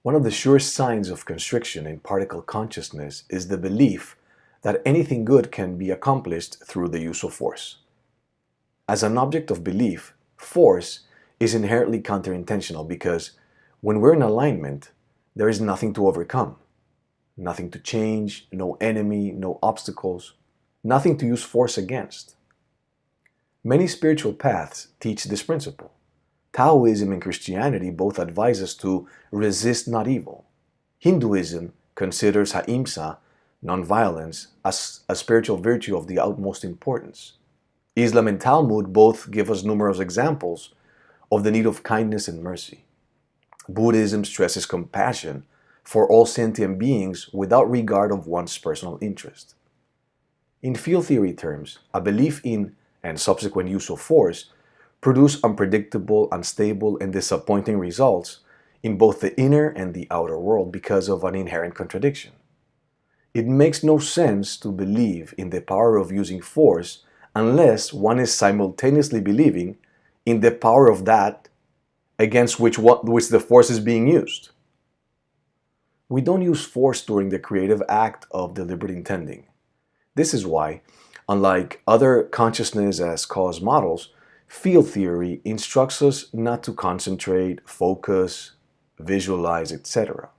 One of the surest signs of constriction in particle consciousness is the belief that anything good can be accomplished through the use of force. As an object of belief, force is inherently counterintentional because when we're in alignment, there is nothing to overcome, nothing to change, no enemy, no obstacles, nothing to use force against. Many spiritual paths teach this principle. Taoism and Christianity both advise us to resist not evil. Hinduism considers ahimsa, nonviolence, as a spiritual virtue of the utmost importance. Islam and Talmud both give us numerous examples of the need of kindness and mercy. Buddhism stresses compassion for all sentient beings without regard of one's personal interest. In field theory terms, a belief in and subsequent use of force produce unpredictable, unstable, and disappointing results in both the inner and the outer world because of an inherent contradiction. It makes no sense to believe in the power of using force unless one is simultaneously believing in the power of that against which the force is being used. We don't use force during the creative act of deliberate intending. This is why, unlike other consciousness as cause models, field theory instructs us not to concentrate, focus, visualize, etc.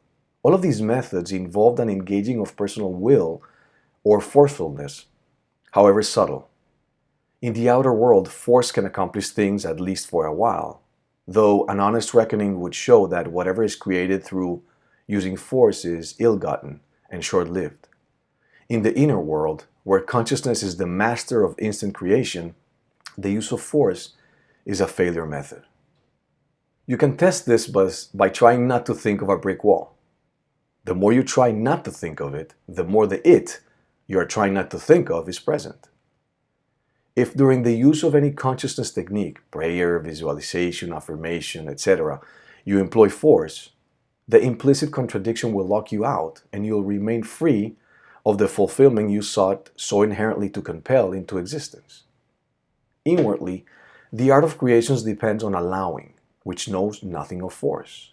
All of these methods involve an engaging of personal will or forcefulness, however subtle. In the outer world, force can accomplish things at least for a while, though an honest reckoning would show that whatever is created through using force is ill-gotten and short-lived. In the inner world, where consciousness is the master of instant creation, the use of force is a failure method. You can test this by trying not to think of a brick wall. The more you try not to think of it, the more the it you are trying not to think of is present. If during the use of any consciousness technique, prayer, visualization, affirmation, etc., you employ force, the implicit contradiction will lock you out and you'll remain free of the fulfillment you sought so inherently to compel into existence. Inwardly, the art of creation depends on allowing, which knows nothing of force.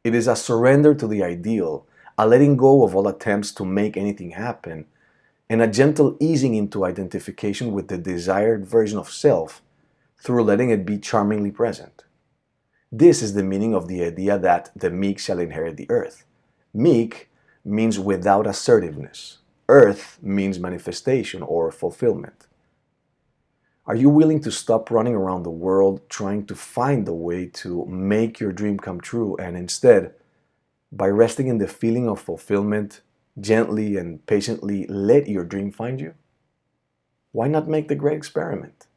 It is a surrender to the ideal, a letting go of all attempts to make anything happen, and a gentle easing into identification with the desired version of self through letting it be charmingly present. This is the meaning of the idea that the meek shall inherit the earth. Meek means without assertiveness. Earth means manifestation or fulfillment. Are you willing to stop running around the world trying to find a way to make your dream come true and instead, by resting in the feeling of fulfillment, gently and patiently let your dream find you? Why not make the great experiment?